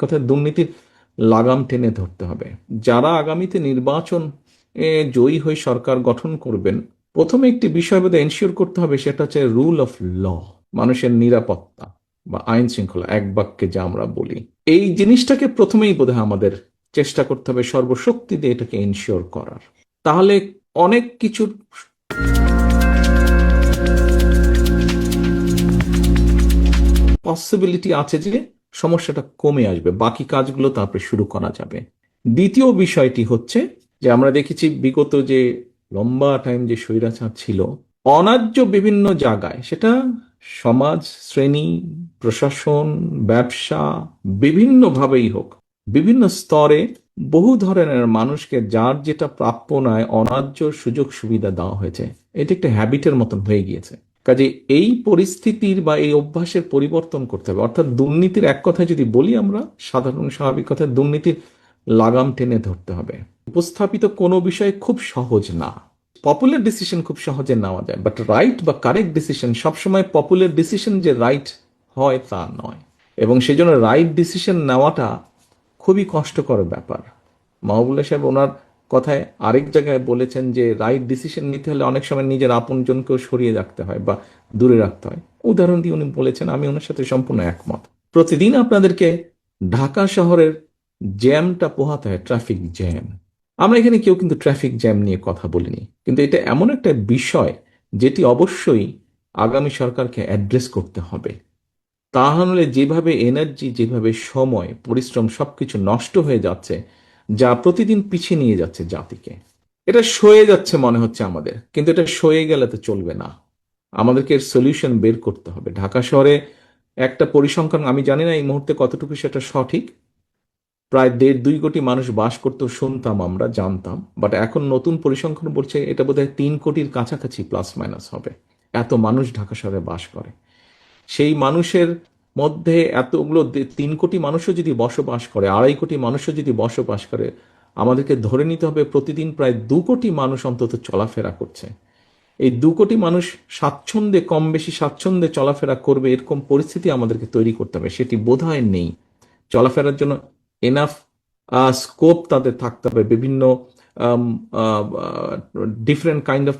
কথা দুর্নীতির লাগাম টেনে ধরতে হবে। যারা আগামীতে নির্বাচন জয়ী হয়ে সরকার গঠন করবেন, প্রথমে একটি বিষয় বোধহয় এনশিওর করতে হবে, সেটা হচ্ছে রুল অফ ল, মানুষের নিরাপত্তা বা আইন শৃঙ্খলা, এক বাক্যে যা আমরা বলি। এই জিনিসটাকে প্রথমেই বোধহয় আমাদের চেষ্টা করতে হবে সর্বশক্তি দিয়ে এটাকে এনশিওর করার। তাহলে অনেক কিছুর পসিবিলিটি আছে যে সমস্যাটা কমে আসবে, বাকি কাজগুলো তারপরে শুরু করা যাবে। দ্বিতীয় বিষয়টি হচ্ছে যে আমরা দেখেছি বিগত যে লম্বা টাইম যে স্বৈরাচার ছিল, অন্যায্য বিভিন্ন জায়গায়, সেটা সমাজ শ্রেণী, প্রশাসন, ব্যবসা, বিভিন্নভাবেই হোক, বিভিন্ন স্তরে বহু ধরনের মানুষকে যার যেটা প্রাপ্য নয় অন্যায্য সুযোগ সুবিধা দেওয়া হয়েছে। এটা একটা হ্যাবিটের মতন হয়ে গিয়েছে। কাজে এই পরিস্থিতির বা এই অভ্যাসের পরিবর্তন করতে হবে। অর্থাৎ দুর্নীতির এক কথায় যদি বলি আমরা, সাধারণ স্বাভাবিক কথায় দুর্নীতির লাগাম টেনে ধরতে হবে। উপস্থাপিত কোনো বিষয় খুব সহজ না। পপুলার ডিসিশন খুব সহজে নেওয়া যায়, বাট রাইট বা কারেক্ট ডিসিশন সবসময় পপুলার ডিসিশন যে রাইট হয় তা নয়, এবং সেই জন্য রাইট ডিসিশন নেওয়াটা খুবই কষ্টকর ব্যাপার। মাহবুবুল্লাহ সাহেব ওনার কথায় আরেক জায়গায় বলেছেন যে রাইট ডিসিশন নিতে হলে অনেক সময় নিজের আপনজনকেও সরিয়ে রাখতে হয় বা দূরে রাখতে হয়। উদাহরণ দিয়ে উনি বলেছেন, আমি ওনার সাথে সম্পূর্ণ একমত। প্রতিদিন আপনাদেরকে ঢাকা শহরের জ্যামটা পোহাতে হয়, ট্রাফিক জ্যাম। আমরা এখানে কেউ কিন্তু ট্রাফিক জ্যাম নিয়ে কথা বলিনি, কিন্তু এটা এমন একটা বিষয় যেটি অবশ্যই আগামী সরকারকে অ্যাড্রেস করতে হবে। তা হলে যেভাবে এনার্জি, যেভাবে সময়, পরিশ্রম সবকিছু নষ্ট হয়ে যাচ্ছে, যা প্রতিদিন পিছিয়ে নিয়ে যাচ্ছে জাতিকে, এটা সয়ে যাচ্ছে মনে হচ্ছে আমাদের, কিন্তু এটা সয়ে গেলে তো চলবে না। আমাদেরকে এর সলিউশন বের করতে হবে। ঢাকা শহরে একটা পরিসংখ্যান, আমি জানি না এই মুহূর্তে কতটুকু সেটা সঠিক, প্রায় 1.5-2 কোটি মানুষ বাস করতো শুনতাম, আমরা জানতাম, বাট এখন নতুন পরিসংখ্যান বলছে এটা বোধহয় 3 কোটির কাছাকাছি প্লাস মাইনাস হবে। এত মানুষ ঢাকা শহরে বাস করে। সেই মানুষের মধ্যে এতগুলো 3 কোটি মানুষও যদি বসবাস করে, 2.5 কোটি মানুষও যদি বসবাস করে, আমাদেরকে ধরে নিতে হবে প্রতিদিন প্রায় 2 কোটি মানুষ অন্তত চলাফেরা করছে। এই 2 কোটি মানুষ স্বাচ্ছন্দ্যে, কম বেশি স্বাচ্ছন্দ্যে চলাফেরা করবে এরকম পরিস্থিতি আমাদেরকে তৈরি করতে হবে। সেটি বোধহয় নেই। চলাফেরার জন্য এনাফ স্কোপ তাদের থাকতে হবে। বিভিন্ন ডিফারেন্ট কাইন্ড অফ